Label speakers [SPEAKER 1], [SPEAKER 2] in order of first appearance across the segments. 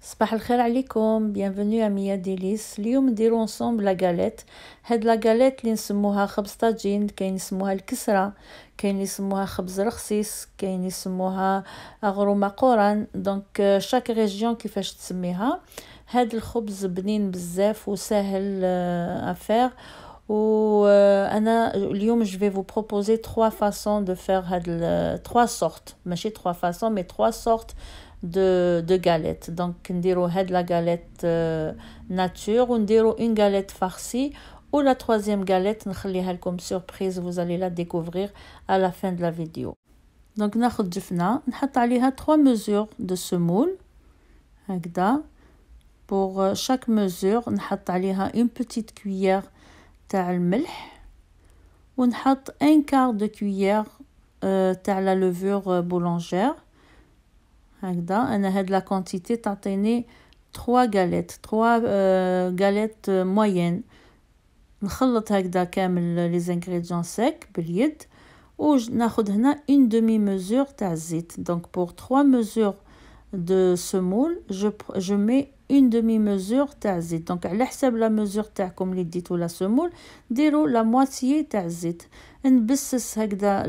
[SPEAKER 1] صباح الخير عليكم. bienvenue à Mia Délices. اليوم نديرو ensemble لا غاليت. هاد لا غاليت اللي نسموها خبز طاجين، كاين يسموها الكسرة، كاين يسموها خبز رخصيص، كاين يسموها اغروما قوران. دونك شاك ريجيون كيفاش تسميها. هاد الخبز بنين بزاف وسهل افير. و انا اليوم je vais vous proposer trois façons de faire هاد trois sortes، ماشي trois façons mais trois sortes de galettes. Donc نديرو هاد la galette nature ونديرو une galette farcie. Ou la troisième galette نخليها لكم surprise, vous allez la découvrir à la fin de la vidéo. Donc ناخد جفنة نحط عليها 3 mesures de semoule هكذا. pour chaque mesure نحط عليها une petite cuillère تاع الملح ونحط 1 quart de cuillère تاع la levure boulangère هكذا. انا هاد لا كونتيتي تعطيني 3 غاليت 3 غاليت موين. نخلط هكذا كامل لي زانغريديون سيك باليد وناخذ هنا une demi mesure تاع الزيت. دونك pour 3 mesures de semoule je mets une demi mesure تاع الزيت. دونك على حساب لا mesure تاعكم اللي ديتو لا سمول ديروا لا مواتيي تاع الزيت. نبسس هكذا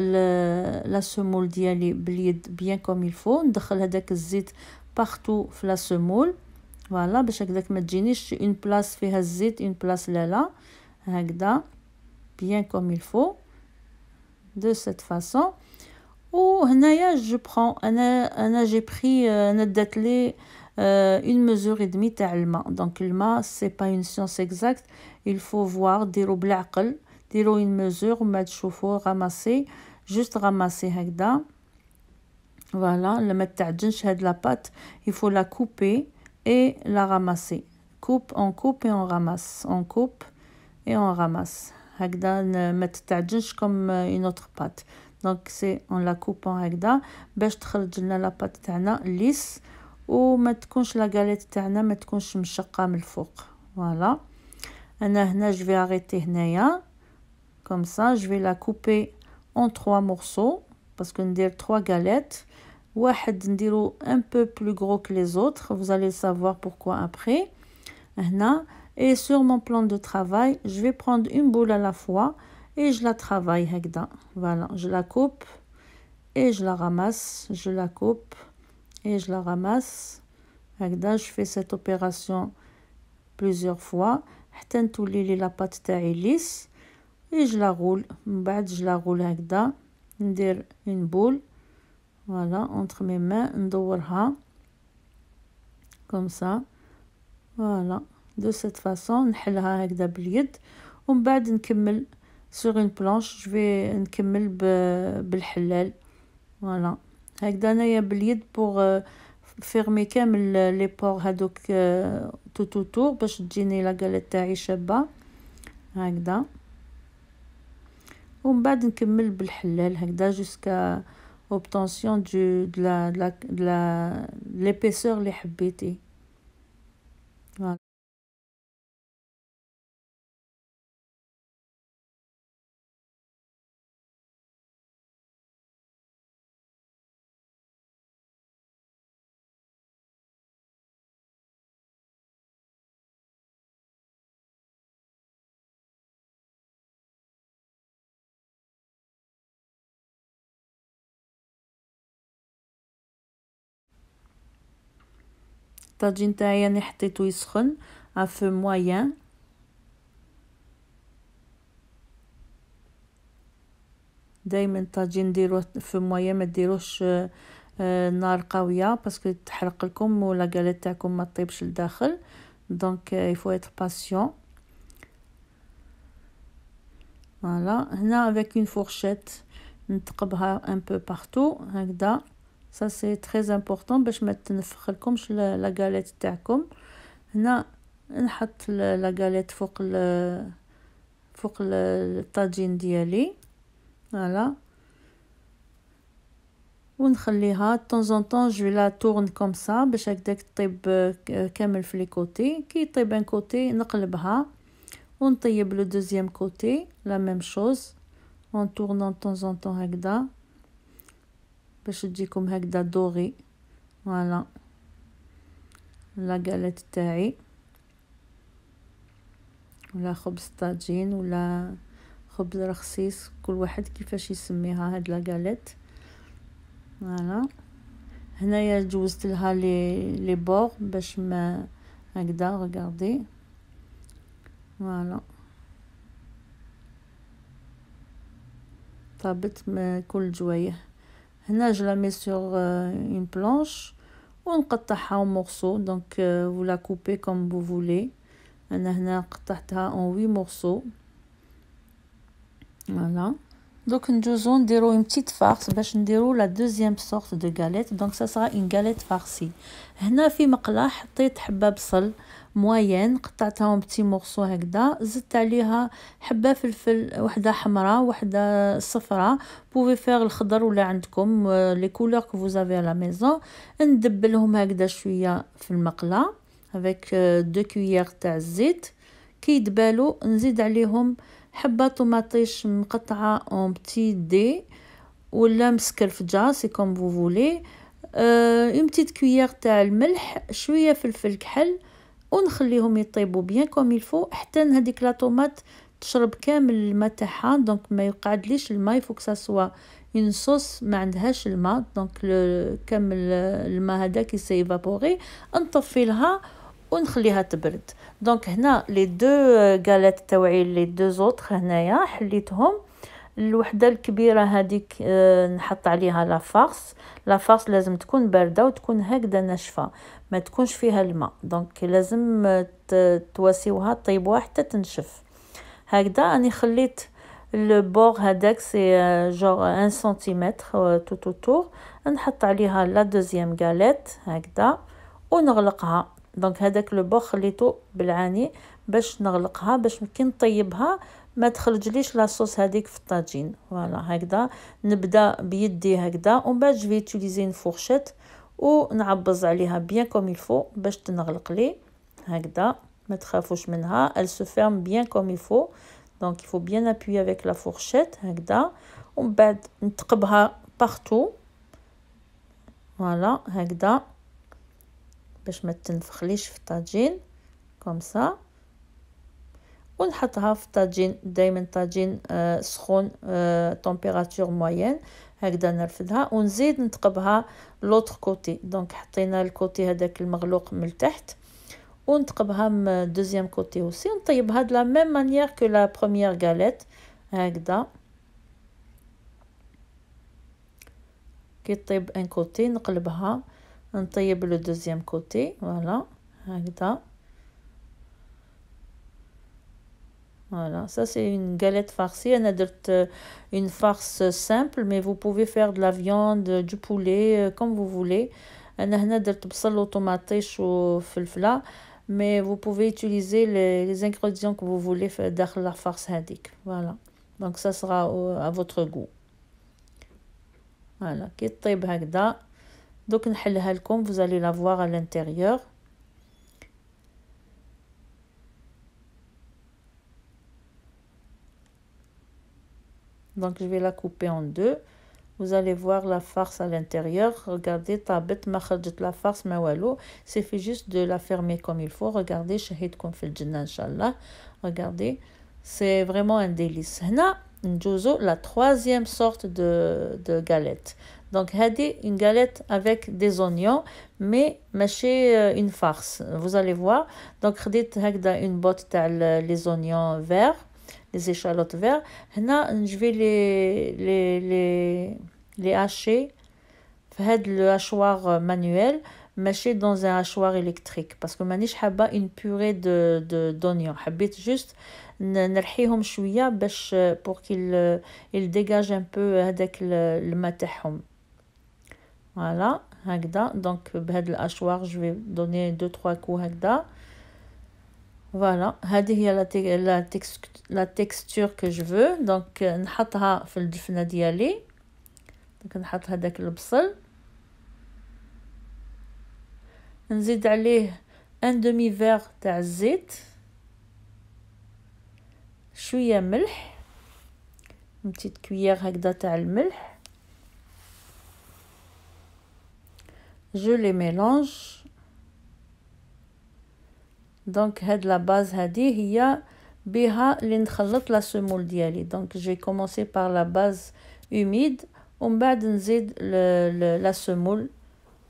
[SPEAKER 1] لا سمول ديالي باليد بيان كوم يلفو. ندخل هذاك الزيت بارتو في لا سمول فوالا باش هكذاك ما تجينيش اون بلاص فيها الزيت اون بلاص لا هكذا بيان كوم يلفو دو سيت فاصون. وهنايا جو برون انا جي بري انا دات لي une mesure et demie تاع الماء. دونك الماء سي با اون سيونس اكزاكت، il faut voir. ديروا بالعقل، ديروا une mesure وما تشوفوا راماسي جوست راماسي هكذا فوالا. لما تعجنش هاد لا بات il faut la couper et la ramasser. coupe et on ramasse, on coupe et on ramasse هكذا. ما تتعجنش comme une autre pâte. donc c'est on la coupe هكذا باش تخرج لنا لا بات تاعنا ليس وما تكونش لا غاليت تاعنا ما تكونش مشقه من الفوق فوالا. انا هنا je vais arrêter هنايا comme ça. je vais la couper en 3 morceaux parce que ندير 3 galettes. واحد نديرو un peu plus gros que les autres, vous allez savoir pourquoi après هنا. et sur mon plan de travail je vais prendre une boule à la fois et je la travaille هكذا voilà. je la coupe et je la ramasse, je la coupe et je la ramasse هكذا. je fais cette opération plusieurs fois حتى نتولي لي لا بات تاعي ليس et je la roule. من بعد je la roule هكذا ندير une boule voilà entre mes mains ندورها comme ça voilà de cette façon. نحلها هكذا باليد ومن بعد نكمل sur une planche. je vais نكمل بالحلال voilà هكذا انايا باليد pour فيرمي كامل لي بور هذوك تو باش تجيني لا غاليت تاعي شابه هكذا. ومن بعد نكمل بالحلال هكذا jusqu'à obtention de l'épaisseur اللي حبيتي voilà. الطاجين تاعي انا حطيته يسخن à feu moyen دائما الطاجين نديروه في مويه ما ديروش نار قويه باسكو تحرق لكم ولا غاليت تاعكم ما طيبش لداخل. دونك il faut être patient voilà. هنا avec une fourchette نتقبها un peu partout هكذا. ça c'est très important باش ما تنفخ لكمش لا غاليت تاعكم. هنا نحط لا غاليت فوق الطاجين ديالي voilà ونخليها de temps en temps. je la tourne comme ça باش هكذاك تطيب كامل في لي كوتي. كي يطيب ان كوتي نقلبها ونطيب لو دوزيام كوتي la même chose en tournant de temps en temps هكذا باش تجيكم هكذا دوري voilà. لا غاليت تاعي ولا خبز طاجين ولا خبز رخصيص، كل واحد كيفاش يسميها هاد لا غاليت. فوالا هنايا جوزت لها لي بور باش ما هكذا. ريغاردي فوالا طابت كل جوايه. هنا جو لا مي سور اون بلانش ونقطعها مورسو. دونك ولا كوبي كوم فو فولي. انا هنا قطعتها اون 8 مورسو. فوالا دوك ندوزو نديرو اون بتيت فارس باش نديرو لا دوزيام سورت دو غاليت. دونك سا سرا اون غاليت فارسي. هنا في مقله حطيت حبه بصل موين، قطعتها بتي مورسو هكذا، زدت عليها حبه فلفل، وحده حمراء وحده صفراء. بوفي فيغ الخضر ولا عندكم لي كولور كو فوزافي لا ميزون. ندبلهم هكذا شويه في المقله افيك 2 كويير تاع الزيت. كي يدبالو نزيد عليهم حبه طوماطيش مقطعه اون بتي دي ولا مسكرفجه سي كوم فو فولي. اون بتيت كويير تاع الملح، شويه فلفل كحل، ونخليهم يطيبوا بيان كوم يلفو حتى هذيك لا طوماط تشرب كامل الماء تاعها. دونك ما يقعدليش الماء، يفوك سا سوا اون صوص ما عندهاش الماء. دونك كامل الماء هذاك يسي ايفابوري، نطفي لها ونخليها تبرد. دونك هنا لي دو غاليت تاوعي لي دو زوطخ هنايا حليتهم. الوحده الكبيره هذيك نحط عليها لا فارس. لا فارس لازم تكون بارده وتكون هكذا ناشفه، ما تكونش فيها الماء. دونك لازم تواسيوها طيبوها حتى تنشف هكذا. اني خليت البور هذاك سي جور 1 سنتيمتر تو تور. نحط عليها لا دوزيام غاليت هكذا ونغلقها. دونك هذاك لو بور خليته بالعاني باش نغلقها، باش كي نطيبها ما تخرجليش لاصوص هذيك في الطاجين. فوالا هكذا نبدا بيدي هكذا، ومن بعد جو في يوتيليزي فورشيت ونعبز عليها بيان كوم يفو باش تنغلق لي هكذا. ما تخافوش منها، elle se ferme bien comme il faut. donc il faut bien appuyer avec la fourchette هكذا. ومن بعد نتقبها partout. فوالا هكذا باش ما تنفخليش في الطاجين كوم سا. ونحطها في الطاجين، دائما طاجين سخون تمبيراتور موين هكذا نرفدها. ونزيد نتقبها لوتر كوتي. دونك حطينا الكوتي هذاك المغلوق من التحت ونتقبها من دوزيام كوتي اوسي، ونطيبها دو لا ميم مانيير كو لا بروميير غاليت هكذا. كي طيب ان كوتي نقلبها نطيب لو دوزيام كوتي. فوالا هكذا. Voilà, ça c'est une galette farcie. On a une farce simple, mais vous pouvez faire de la viande, du poulet, comme vous voulez. On a درت بصل وطماطيش وفلفله, mais vous pouvez utiliser les ingrédients que vous voulez داخل la farce هذيك. Voilà, donc ça sera à votre goût. Voilà, كي طيب هكذا دوك نحلها لكم. vous allez la voir à l'intérieur. Donc je vais la couper en deux. Vous allez voir la farce à l'intérieur. Regardez, طابت ما خرجت la farce ما والو. C'est juste de la fermer comme il faut. Regardez, شهيتكم في الجنة إن شاء الله. Regardez, c'est vraiment un délice. هنا نجوزو la troisième sorte de galette. Donc هذه une galette avec des oignons, mais ماشي une farce. Vous allez voir. Donc خديت هكذا une botte تاع les oignons verts, les échalotes vertes. هنا je vais les hacher في هاد le hachoir manuel, ماشي dans un hachoir électrique, parce que مانيش حابه une purée d'oignons. حبيت juste نرحيهم شويه باش pour qu'il dégage un peu هذاك الماء تاعهم. Voilà هكذا. donc بهاد الاشواغ je vais donner 2-3 coups هكذا. Voilà, هذه هي la texture que je veux. donc نحطها في الدفنه ديالي. donc نحط هذاك البصل، نزيد عليه ان دومي فيغ تاع الزيت، شويه ملح، بتيت كويير هكذا تاع الملح. je les mélange. دونك هاد لا باز هادي هي بها اللي نخلط لا سمول ديالي. دونك جي كومونسي بار لا باز اوميد ومن بعد نزيد لا سمول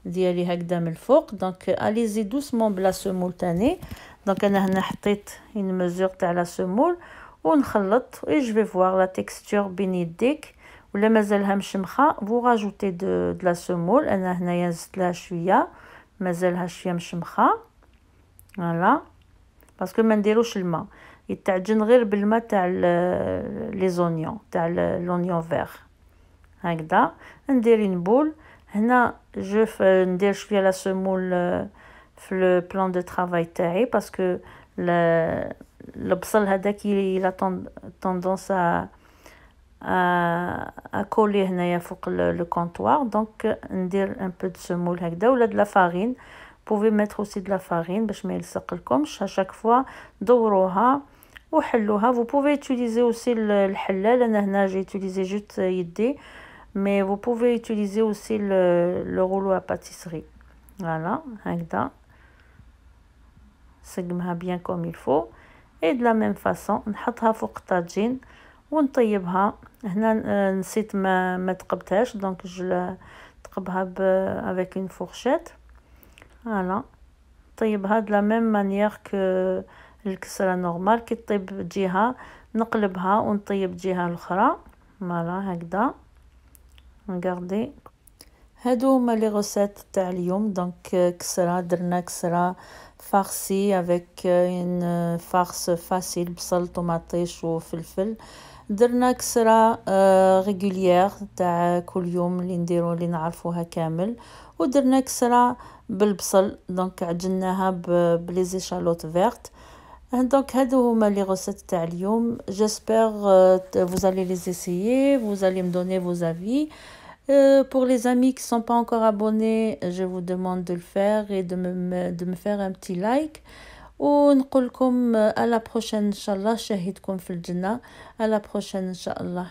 [SPEAKER 1] ديالي هكذا من الفوق. دونك اليزي دوسمون بلا سمول تاني. دونك انا هنا حطيت une mesure تاع لا سمول ونخلط و جو في فوار لا تيكستور بين يديك. ولا مازالها مشمخه فو راجوتي دو لا سمول. انا هنايا زدت لها شويه مازالها شويه مشمخه فوالا باسكو ما نديروش الماء يتعجن غير بالماء تاع لي زونيون تاع لونيون فيغ هكذا. ندير نبول هنا ندير شويه لا سمول في لو بلان دو طرافاي تاعي باسكو البصل هذاك لا طوندونس كولي هنايا فوق لو كونطوار. دونك ندير ان بو دو سمول هكذا ولا د لا فارين. بوفي ميتر اوسي د لا فارين باش ما يلصق لكمش. اشاك فوا دوروها وحلوها. vous pouvez utiliser aussi الحلال. انا هنا جي utiliser جوست يدي mais vous pouvez utiliser aussi le rouleau à pâtisserie. voilà هكذا سقمها bien comme il faut et de la même façon نحطها فوق الطاجين ونطيبها. هنا نسيت ما تقبتهاش دونك جو تقبها avec une fourchette. voilà طيبها de la même manière que الكسرة نورمال. كي طيب جهة نقلبها ونطيب جهة الاخرى. فوالا هكذا نغاردي. هادو هما لي غوسيت تاع اليوم. دونك كسرة درنا كسرة فارسي افيك اون فارس فاسيل بصل طوماطيش وفلفل. درنا كسرة ريغوليير تاع كل يوم اللي نديرو اللي نعرفوها كامل. ودرنا كسرة بالبصل دونك عجناها بلي زيشالوت فيرت. Donc هادو هما لي غوسيت تاع اليوم. j'espère vous allez les essayer, vous allez me donner vos avis. Pour les amis qui sont pas encore abonnés, je vous demande de le faire et de me faire un petit like. ونقول لكم à la prochaine ان شاء الله. شاهدكم في الجنة. à la prochaine ان شاء الله.